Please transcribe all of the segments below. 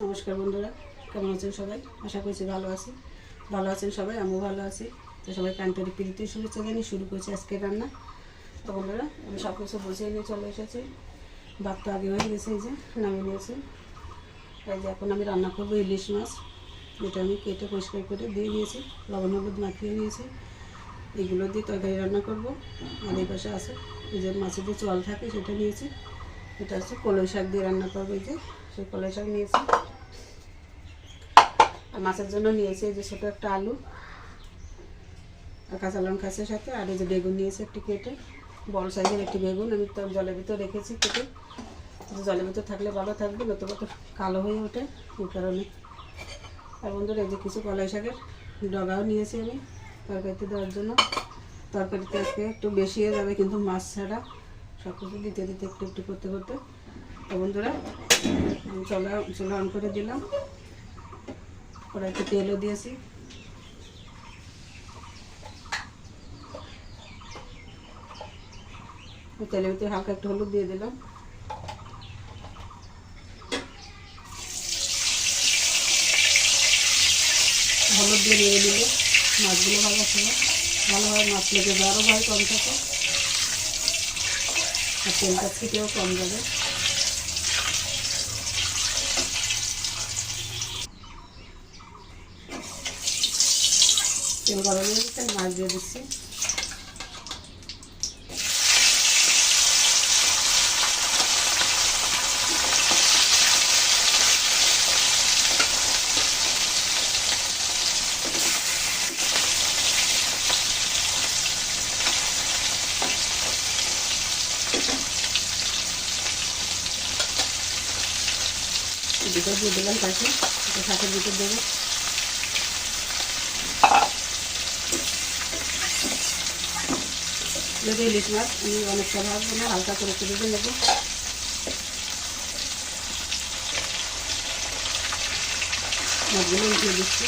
নমস্কার বন্ধুরা, কেমন আছেন সবাই? আশা করছি ভালো আছেন সবাই, আমিও ভালো আছি। তো সবাইকে আন্তরিক প্রীতি শুভেচ্ছা জানিয়ে শুরু করছি আজকে রান্না। তো বন্ধুরা, আমি সব কিছু বসিয়ে নিয়ে চলে এসেছি। ভাত তো আগে হয়ে গেছে, এই যে নামিয়ে নিয়েছি। এই যে এখন আমি রান্না করবো ইলিশ মাছ, যেটা আমি কেটে পরিষ্কার করে দিয়ে দিয়েছি, লবণ হলুদ মাখিয়ে নিয়েছি। এগুলো দিয়ে তরকারি রান্না করব। আর এই পাশে আছে এই যে মাছের যে চল থাকে সেটা নিয়েছি। এটা হচ্ছে কলই শাক দিয়ে রান্না করবো। এই যে সেই কলই শাক নিয়েছি। আর মাছের জন্য নিয়েছি এই যে ছোটো একটা আলু আর কাঁচা লঙ্কা আছে সাথে। আর এই যে বেগুন নিয়েছি একটি কেটে, বড় সাইজের একটি বেগুন আমি তো জলের ভিতর রেখেছি কেটে। জলের ভিতর থাকলে ভালো থাকবে, নতুবা তো কালো হয়ে ওঠে, এই কারণে। আর বন্ধুরা, এই যে কিছু কলাই শাকের ডগাও নিয়েছি আমি তরকারিতে দেওয়ার জন্য। তরকারিতে আজকে একটু বেশি হয়ে যাবে, কিন্তু মাছ ছাড়া সব কিছু দিতে দিতে একটু একটু করতে করতে। তো বন্ধুরা, আমি চুলা অন করে দিলাম, কড়াইতে তেলও দিয়েছি। তেলের ভিতরে হালকা একটু হলুদ দিয়ে দিলাম। হলুদ দিয়ে নিয়ে দিলে মাছগুলো ভালোভাবে মাছ লেগে যাওয়ারও ভয় কম থাকে, আর তেলটা থেকেও কম যাবে। তেল গরম হয়ে গেছে, মাছ দিয়ে দিচ্ছি। দুটো দিয়ে দিলাম পাশে, এটা শাকের ভিতর দেবো। যদি ইলিশ মাছ আমি অনেকটা ভাববো না, হালকা করে একটু ভেজে নেবো। মাছগুলো উঠিয়ে দিচ্ছি।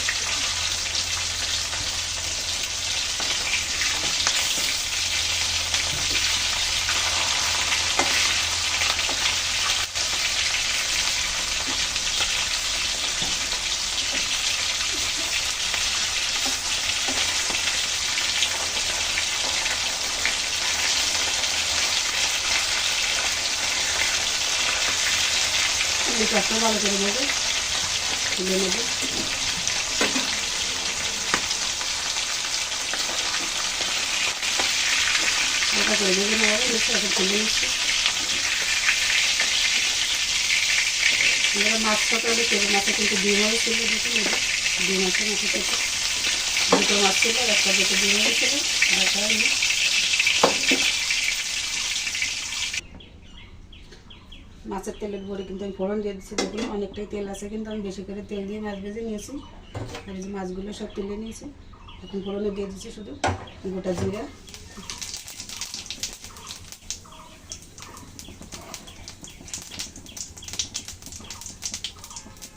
এই কাজটা ভালো করে নেবো, তুলে নেবো। হালকা করে ভেজে নেওয়া হবে, এখন তুলে নিচ্ছি। আমরা মাছ কাটালে তেল মাছে কিন্তু ডিম হয়েছিল, দেখুন ডিম আছে মাছের থেকে। দুটো মাছ ছিল, একটা দুটো ডিম হয়েছিল। মাছের তেলের ভরে কিন্তু আমি ফোড়ন দিয়ে দিচ্ছি। দেখুন অনেকটাই তেল আছে, কিন্তু আমি বেশি করে তেল দিয়ে মাছ ভেজে নিয়েছি। আর এই যে মাছগুলো সব তুলে নিয়েছি। এখন ফোড়নে দিয়ে দিচ্ছি শুধু গোটা জিরা,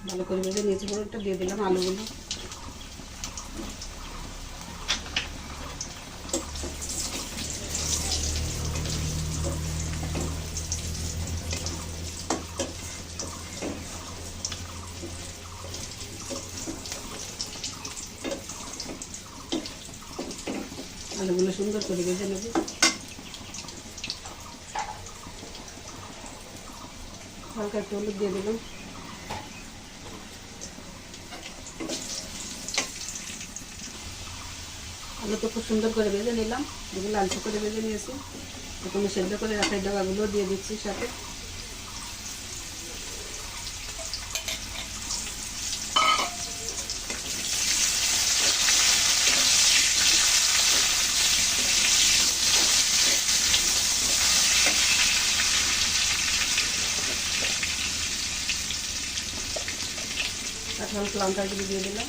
ভালো করে ভেজে নিয়েছি। ফোড়নটা দিয়ে দিলাম আলুগুলো। আলুগুলো সুন্দর করে ভেজে নেব। হালকা একটু হলুদ দিয়ে দিলাম। আলু তো খুব সুন্দর করে ভেজে নিলাম, এগুলো লালচে করে ভেজে নিয়েছি। এখন সেদ্ধ করে রাখা ডগাগুলো দিয়ে দিচ্ছি সাথে। কাঁচা লঙ্কাগুলো দিয়ে দিলাম।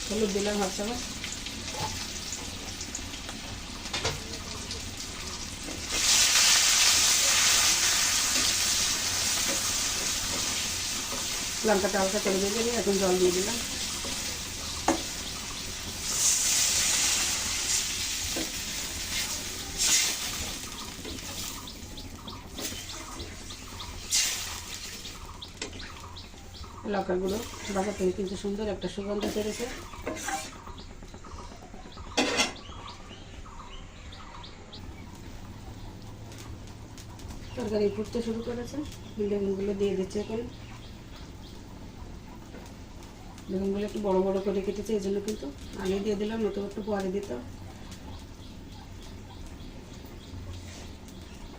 হলুদ দিলাম হাফ চামচ। লঙ্কাটা হালকা করে ভেজে নিয়ে এখন জল দিয়ে দিলাম। লঙ্কার গুঁড়ো বাজার থেকে কিন্তু সুন্দর একটা সুগন্ধ বেরোছে। তরকারি ফুটতে শুরু করেছে, বেগুনগুলো দিয়ে দিচ্ছে এখন। বেগুনগুলো একটু বড় বড় করে কেটেছে, এই জন্য কিন্তু আগে দিয়ে দিলাম, নতুন একটু পরে দিতাম।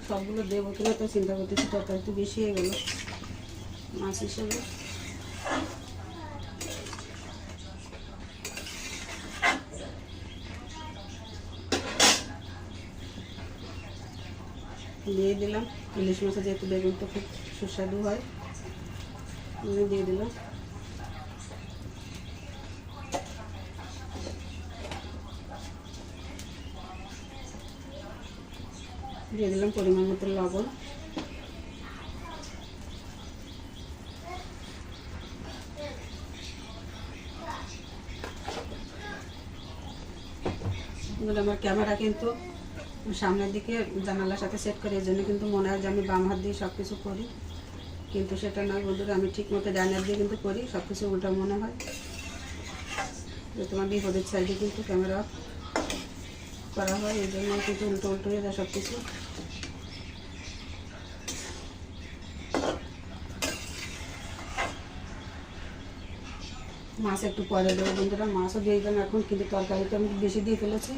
সবগুলো দেবো কিনা তো চিন্তা করতেছি, তরকারি একটু বেশি হয়ে গেল মাছ হিসেবে। দিয়ে দিলাম ইলিশ মাছে, যেহেতু বেগুনটা খুব সুস্বাদু হয়, দিয়ে দিলাম। দিয়ে দিলাম পরিমাণ মতো লবণ। আমার ক্যামেরা কিন্তু সামনের দিকে জানালার সাথে সেট করে, এই জন্য কিন্তু মনে হয় যে আমি বাম হাত দিয়ে সব কিছু করি, কিন্তু সেটা নয় বন্ধুরা। আমি ঠিক মতো ডান হাত দিয়ে কিন্তু করি, সব কিছু উল্টা মনে হয়। তোমার বিপদের সাইডে কিন্তু ক্যামেরা করা হয়, এই জন্য কিন্তু উল্টো উল্টো হয়ে যায় সব কিছু। মাছ একটু পরে দেবো বন্ধুরা, মাছও দিয়ে দিলাম এখন, কিন্তু তরকারিতে আমি বেশি দিয়ে ফেলেছি,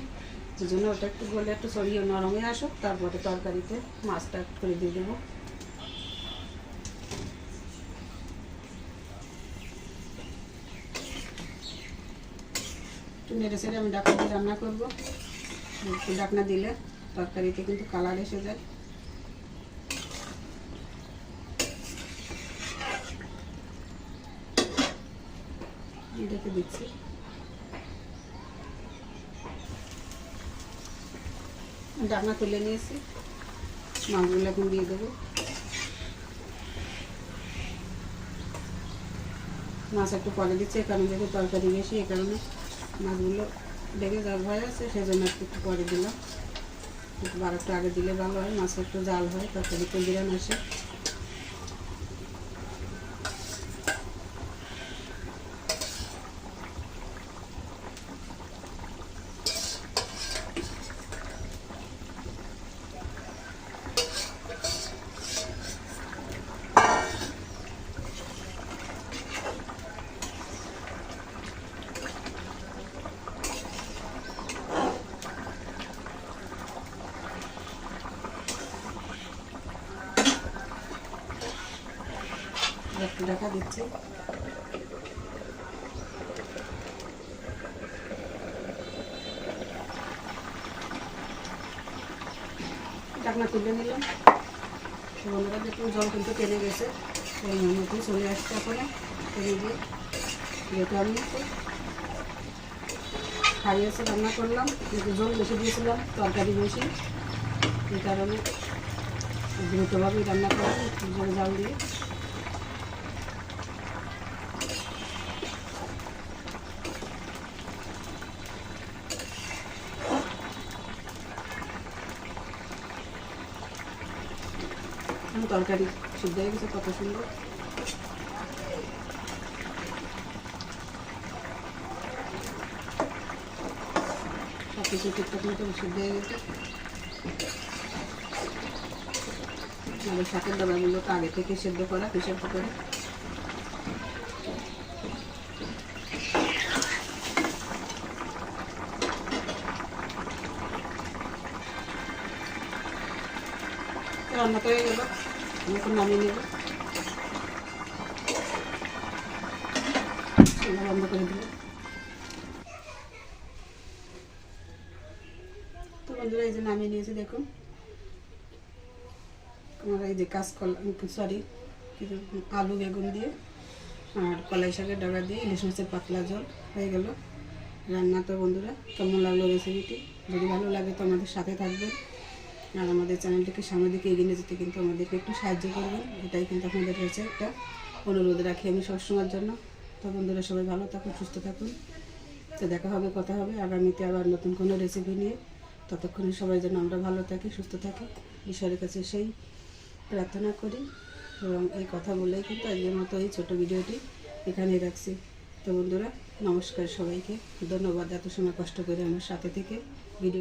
এই জন্য ওটা একটু গলে একটু সরিয়ে নরম হয়ে আসুক, তারপরে তরকারিতে মাছটা একটু করে দিয়ে দেবো। একটু নেড়ে সেড়ে আমি ঢাকনা দিয়ে রান্না করবো। একটু ঢাকনা দিলে তরকারিতে কিন্তু কালার এসে যায়। দেখে দিচ্ছি, ঢাকনা তুলে নিয়েছি, মাছগুলো এখন দিয়ে দেবো। মাছ একটু পরে দিচ্ছে, কারণ যেহেতু তরকারি বেশি, এই কারণে মাছগুলো লেগে যাওয়ার ভয় আছে, সেই জন্য একটু পরে দিলাম। একটু আর একটু আগে দিলে ভালো হয়, মাছ একটু জাল হয়, তরকারিতে বিরান আসে। একটু ঢাকা দিচ্ছি। ঢাকনা তুলে নিলাম। বন্ধুরা দেখুন, জল কিন্তু টেনে গেছে, এই মতো চলে আসছে এখন টেনে দিয়ে। যেহেতু আমি খাইয়েছে রান্না করলাম, কিন্তু জল বেশি দিয়েছিলাম, তরকারি বেশি, এই কারণে দ্রুতভাবেই রান্না করলাম জল জাল দিয়ে। তরকারি সিদ্ধ হয়ে গেছে, কত সুন্দর। সব কিছু ঠিকঠাক মতো সিদ্ধ হয়ে গেছে। আমাদের শাকের ডাবাগুলো তো আগে থেকে সেদ্ধ করা, প্রেসার কুকারে। রান্না তো হয়ে গেল, আমি এখন নামিয়ে নেব। বন্ধ করে দিল। তো বন্ধুরা এই যে নামিয়ে নিয়েছি, দেখুন আমরা এই যে কাঁচকলা, সরি আলু বেগুন দিয়ে আর কলাই শাকের ডাগা দিয়ে ইলিশ মাছের পাতলা ঝোল হয়ে গেল রান্না। তো বন্ধুরা কেমন লাগলো রেসিপিটি? যদি ভালো লাগে তো আমাদের সাথে থাকবেন, আর আমাদের চ্যানেলটিকে সামনের দিকে এগিয়ে নিয়ে যেতে কিন্তু আমাদেরকে একটু সাহায্য করবেন, এটাই কিন্তু আপনাদের কাছে একটা অনুরোধ রাখি আমি সবসময়ের জন্য। তো বন্ধুরা সবাই ভালো থাকুন, সুস্থ থাকুন। তো দেখা হবে, কথা হবে আগামীতে আবার নতুন কোনো রেসিপি নিয়ে। ততক্ষণে সবাই যেন আমরা ভালো থাকি, সুস্থ থাকি, ঈশ্বরের কাছে সেই প্রার্থনা করি। এবং এই কথা বলেই কিন্তু আজকের মতো এই ছোটো ভিডিওটি এখানেই রাখছি। তো বন্ধুরা, নমস্কার সবাইকে, ধন্যবাদ এত সময় কষ্ট করে আমার সাথে থেকে ভিডিও